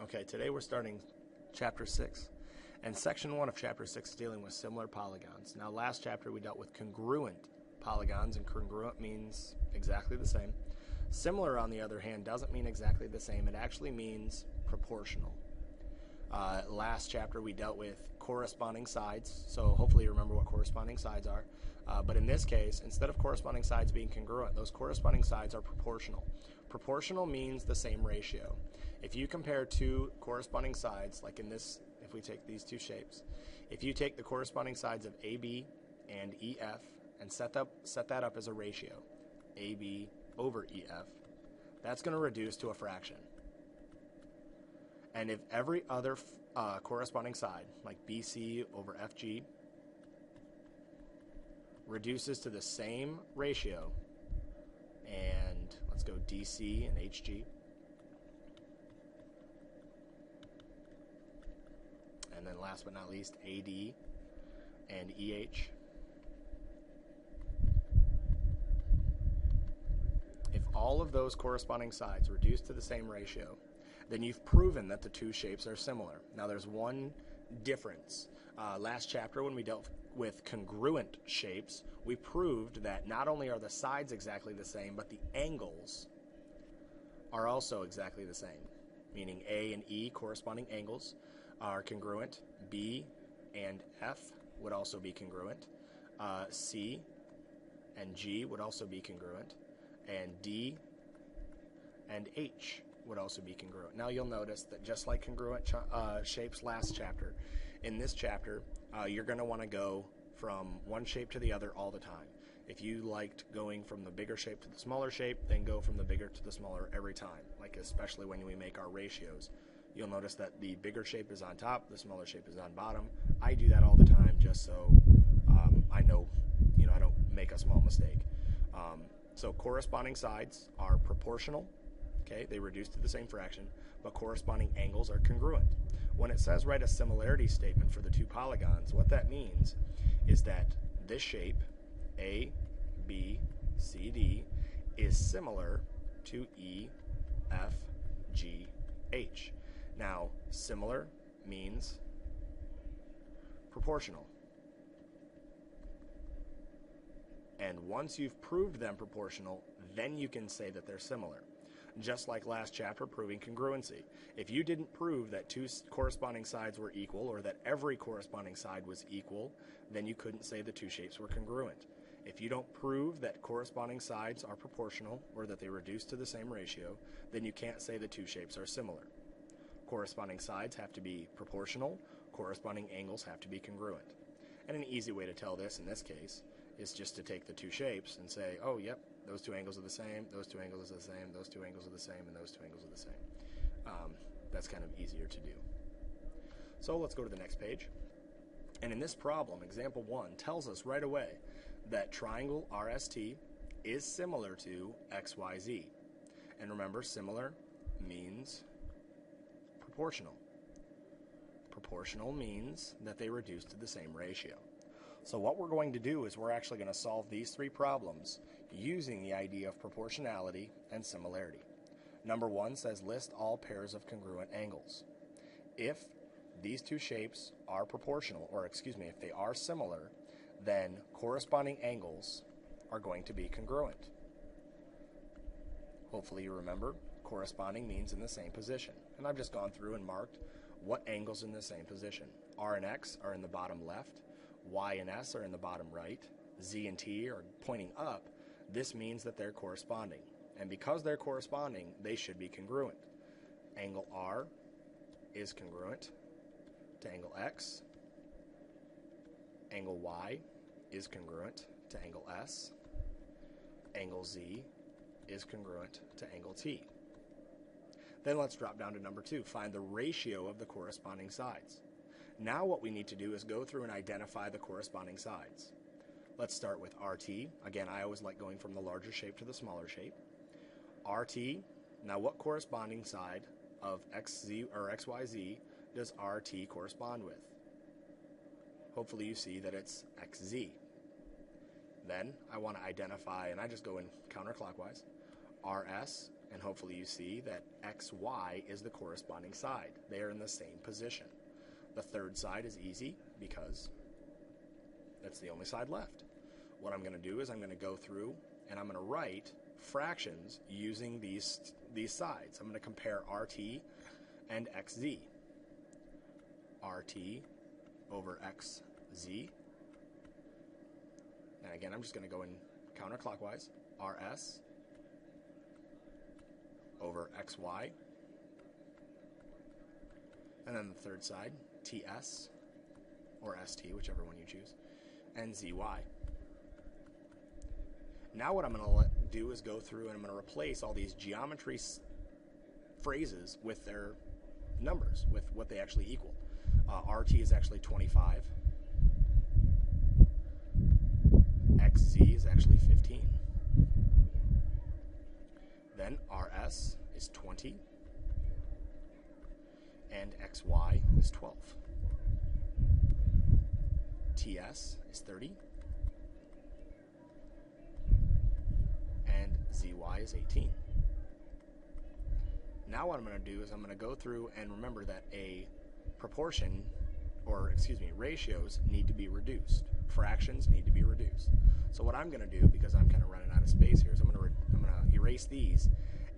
Okay, today we're starting Chapter 6, and Section 1 of Chapter 6 is dealing with similar polygons. Now, last chapter we dealt with congruent polygons, and congruent means exactly the same. Similar, on the other hand, doesn't mean exactly the same. It actually means proportional. Last chapter we dealt with corresponding sides, so hopefully you remember what corresponding sides are. But in this case, instead of corresponding sides being congruent, those corresponding sides are proportional. Proportional means the same ratio. If you compare two corresponding sides, like in this, if we take these two shapes, if you take the corresponding sides of AB and EF and set that up as a ratio, AB over EF, that's going to reduce to a fraction. And if every other corresponding side, like BC over FG, reduces to the same ratio, and let's go DC and HG, and then last but not least AD and EH, if all of those corresponding sides reduce to the same ratio, then you've proven that the two shapes are similar. Now there's one difference. Last chapter, when we dealt with congruent shapes, we proved that not only are the sides exactly the same, but the angles are also exactly the same, meaning A and E corresponding angles are congruent. B and F would also be congruent. C and G would also be congruent. And D and H would also be congruent. Now you'll notice that just like congruent shapes last chapter, in this chapter you're going to want to go from one shape to the other all the time. If you liked going from the bigger shape to the smaller shape, then go from the bigger to the smaller every time, like especially when we make our ratios. You'll notice that the bigger shape is on top, the smaller shape is on bottom. I do that all the time just so I know, I don't make a small mistake. So corresponding sides are proportional. Okay, they reduce to the same fraction, but corresponding angles are congruent. When it says write a similarity statement for the two polygons, what that means is that this shape, A, B, C, D, is similar to E, F, G, H. Now, similar means proportional. And once you've proved them proportional, then you can say that they're similar. Just like last chapter proving congruency. If you didn't prove that two corresponding sides were equal, or that every corresponding side was equal, then you couldn't say the two shapes were congruent. If you don't prove that corresponding sides are proportional, or that they reduce to the same ratio, then you can't say the two shapes are similar. Corresponding sides have to be proportional, corresponding angles have to be congruent. And an easy way to tell this in this case is just to take the two shapes and say, oh, yep, those two angles are the same, those two angles are the same, those two angles are the same, and those two angles are the same. That's kind of easier to do. So let's go to the next page. And in this problem, example 1 tells us right away that triangle RST is similar to XYZ. And remember, similar means proportional. Proportional means that they reduce to the same ratio. So what we're going to do is we're actually going to solve these three problems using the idea of proportionality and similarity. Number 1 says list all pairs of congruent angles. If these two shapes are proportional, or if they are similar, then corresponding angles are going to be congruent. Hopefully you remember, corresponding means in the same position. And I've just gone through and marked what angles in the same position. R and X are in the bottom left, Y and S are in the bottom right, Z and T are pointing up. This means that they're corresponding. And because they're corresponding, they should be congruent. Angle R is congruent to angle X. Angle Y is congruent to angle S. Angle Z is congruent to angle T. Then let's drop down to number 2. Find the ratio of the corresponding sides. Now what we need to do is go through and identify the corresponding sides. Let's start with RT. Again, I always like going from the larger shape to the smaller shape. RT, now what corresponding side of XZ or XYZ does RT correspond with? Hopefully you see that it's XZ. Then I want to identify, and I just go in counterclockwise, RS and hopefully you see that xy is the corresponding side. They are in the same position. The third side is easy because that's the only side left. What I'm going to do is I'm going to go through and I'm going to write fractions using these sides. I'm going to compare RT and XZ. RT over XZ. And again, I'm just going to go in counterclockwise. RS over XY. And then the third side, TS or ST, whichever one you choose, and ZY. Now what I'm going to do is go through and I'm going to replace all these geometry phrases with their numbers, with what they actually equal. RT is actually 25. XZ is actually 15. Then RS is 20. And XY is 12. TS is 30. And ZY is 18. Now what I'm going to do is I'm going to go through and remember that a proportion, or excuse me, ratios need to be reduced. Fractions need to be reduced. So what I'm going to do, because I'm kind of running out of space here, is I'm going to erase these,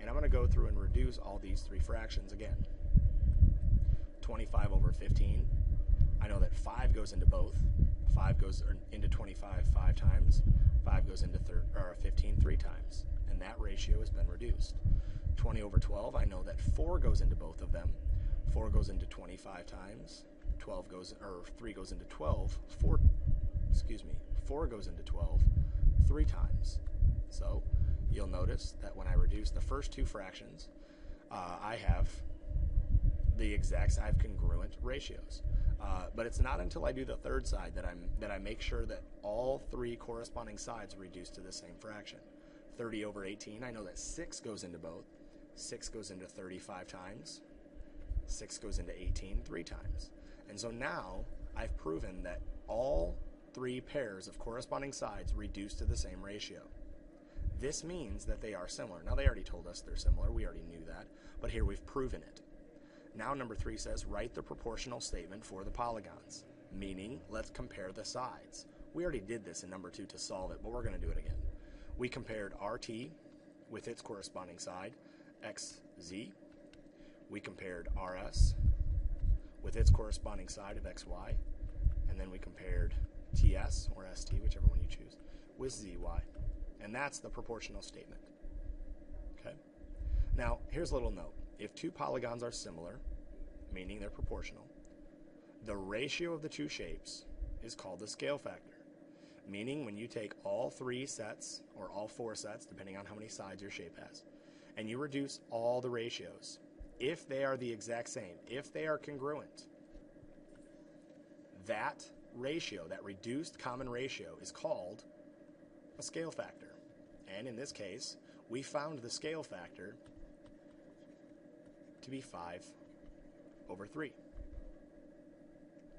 and I'm going to go through and reduce all these three fractions again. 25 over 15. I know that 5 goes into both. 5 goes into 25 5 times. 5 goes into 15 3 times. And that ratio has been reduced. 20 over 12, I know that 4 goes into both of them. 4 goes into 25 times. 3 goes into 12. 4 goes into 12 3 times. So you'll notice that when I reduce the first two fractions, I have congruent ratios. But it's not until I do the third side that I make sure that all three corresponding sides reduce to the same fraction. 30 over 18, I know that 6 goes into both. 6 goes into 35 times. 6 goes into 18 3 times. And so now I've proven that all three pairs of corresponding sides reduce to the same ratio. This means that they are similar. Now they already told us they're similar. We already knew that. But here we've proven it. Now number 3 says, write the proportional statement for the polygons, meaning let's compare the sides. We already did this in number 2 to solve it, but we're going to do it again. We compared RT with its corresponding side, XZ. We compared RS with its corresponding side of XY. And then we compared TS, or ST, whichever one you choose, with ZY. And that's the proportional statement. Okay? Now, here's a little note. If two polygons are similar, meaning they're proportional, the ratio of the two shapes is called the scale factor. Meaning when you take all 3 sets, or all 4 sets, depending on how many sides your shape has, and you reduce all the ratios, if they are the exact same, if they are congruent, that ratio, that reduced common ratio, is called a scale factor. And in this case, we found the scale factor to be 5 over 3.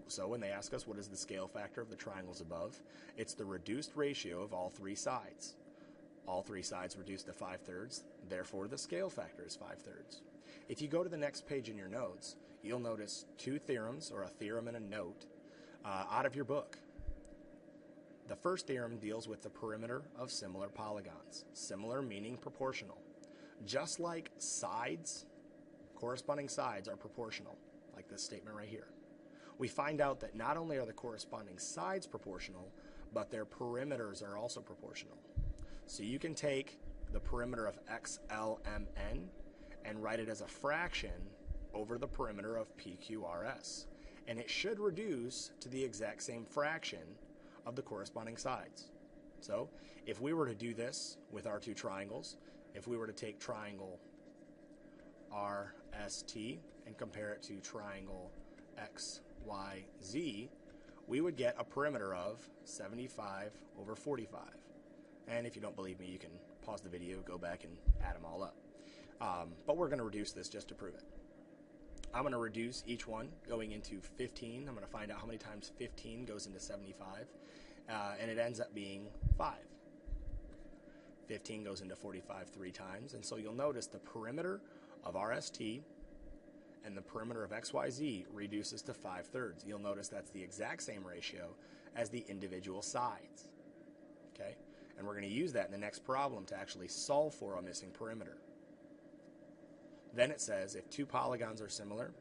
So when they ask us what is the scale factor of the triangles above, it's the reduced ratio of all 3 sides. All 3 sides reduced to 5/3, therefore the scale factor is 5/3. If you go to the next page in your notes, you'll notice 2 theorems, or a theorem and a note, out of your book. The first theorem deals with the perimeter of similar polygons. Similar meaning proportional. Just like sides, corresponding sides are proportional, like this statement right here. We find out that not only are the corresponding sides proportional, but their perimeters are also proportional. So you can take the perimeter of XLMN and write it as a fraction over the perimeter of PQRS. And it should reduce to the exact same fraction of the corresponding sides. So if we were to do this with our 2 triangles, if we were to take triangle RST and compare it to triangle XYZ, we would get a perimeter of 75 over 45. And if you don't believe me, you can pause the video, go back and add them all up. But we're going to reduce this just to prove it. I'm going to reduce each one going into 15. I'm going to find out how many times 15 goes into 75. And it ends up being 5. 15 goes into 45 3 times, and so you'll notice the perimeter of RST and the perimeter of XYZ reduces to 5/3. You'll notice that's the exact same ratio as the individual sides. Okay? And we're going to use that in the next problem to actually solve for a missing perimeter. Then it says if two polygons are similar,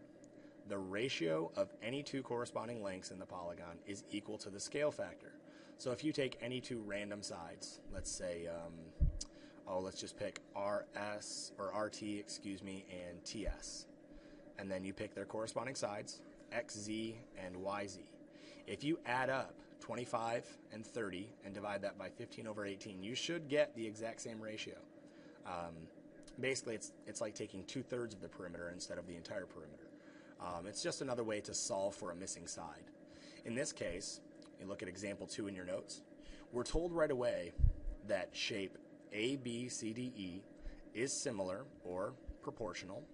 the ratio of any two corresponding lengths in the polygon is equal to the scale factor. So if you take any two random sides, let's say, let's just pick RS or RT, and TS. And then you pick their corresponding sides, XZ and YZ. If you add up 25 and 30 and divide that by 15/18, you should get the exact same ratio. Basically, it's like taking 2/3 of the perimeter instead of the entire perimeter. It's just another way to solve for a missing side. In this case, you look at example 2 in your notes. We're told right away that shape ABCDE is similar or proportional.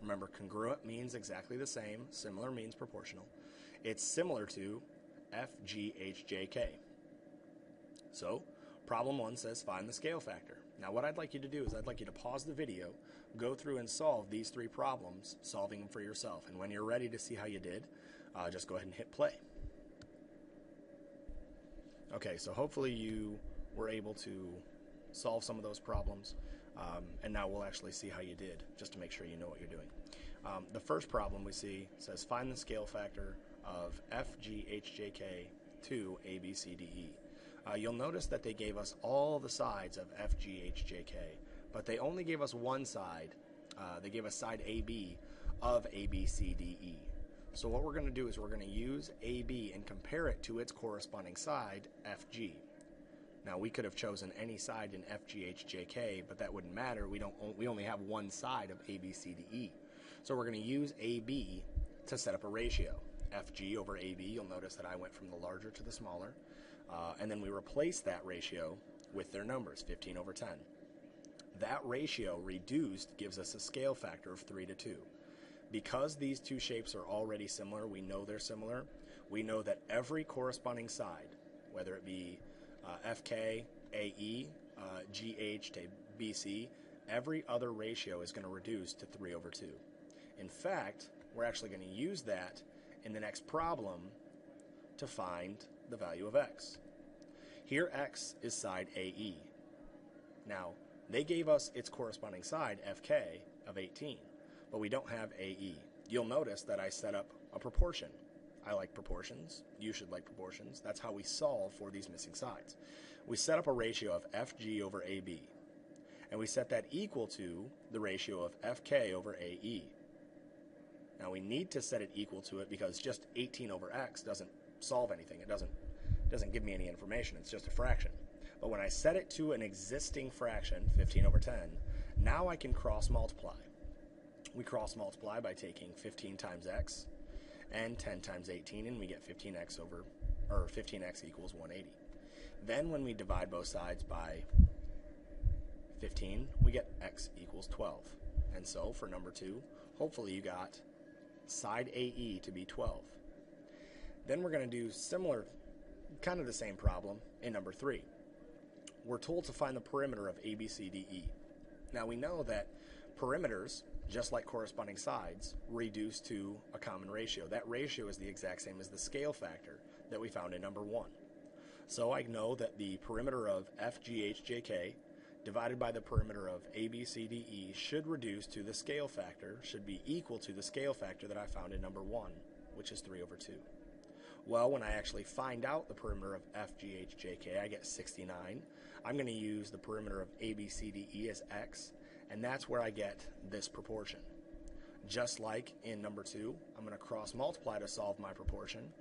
Remember, congruent means exactly the same. Similar means proportional. It's similar to FGHJK. So, problem 1 says find the scale factor. Now, what I'd like you to do is I'd like you to pause the video, go through and solve these 3 problems, solving them for yourself. And when you're ready to see how you did, just go ahead and hit play. Okay, so hopefully you were able to solve some of those problems. And now we'll actually see how you did, just to make sure you know what you're doing. The first problem we see says find the scale factor of FGHJK to ABCDE. You'll notice that they gave us all the sides of FGHJK, but they only gave us one side. They gave us side AB of ABCDE. So what we're going to do is we're going to use AB and compare it to its corresponding side, FG. Now, we could have chosen any side in FGHJK, but that wouldn't matter. We only have one side of ABCDE. So we're going to use AB to set up a ratio. FG over AB, you'll notice that I went from the larger to the smaller. And then we replace that ratio with their numbers, 15/10. That ratio reduced gives us a scale factor of 3:2. Because these two shapes are already similar, we know they're similar. We know that every corresponding side, whether it be FK, AE, GH to BC, every other ratio is going to reduce to 3/2. In fact, we're actually going to use that in the next problem to find the value of x. Here x is side AE. Now, they gave us its corresponding side, FK, of 18, but we don't have AE. You'll notice that I set up a proportion. I like proportions. You should like proportions. That's how we solve for these missing sides. We set up a ratio of FG over AB, and we set that equal to the ratio of FK over AE. Now, we need to set it equal to it because just 18 over x doesn't solve anything. It doesn't give me any information. It's just a fraction. But when I set it to an existing fraction, 15/10, now I can cross multiply. We cross multiply by taking 15 times x and 10 times 18, and we get 15x equals 180. Then when we divide both sides by 15, we get x equals 12. And so for number 2, hopefully you got side AE to be 12. Then we're going to do similar, kind of the same problem in number 3. We're told to find the perimeter of ABCDE. Now we know that perimeters, just like corresponding sides, reduce to a common ratio. That ratio is the exact same as the scale factor that we found in number 1. So I know that the perimeter of FGHJK divided by the perimeter of ABCDE should reduce to the scale factor, should be equal to the scale factor that I found in number 1, which is 3/2. Well, when I actually find out the perimeter of FGHJK, I get 69. I'm going to use the perimeter of ABCDE as x, and that's where I get this proportion. Just like in number 2, I'm going to cross multiply to solve my proportion.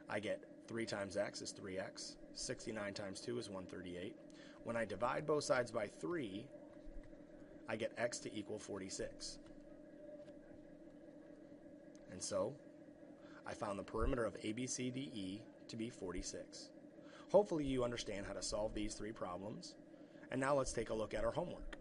I get 3 times x is 3x. 69 times 2 is 138. When I divide both sides by 3, I get x to equal 46. And so, I found the perimeter of ABCDE to be 46. Hopefully you understand how to solve these 3 problems. And now let's take a look at our homework.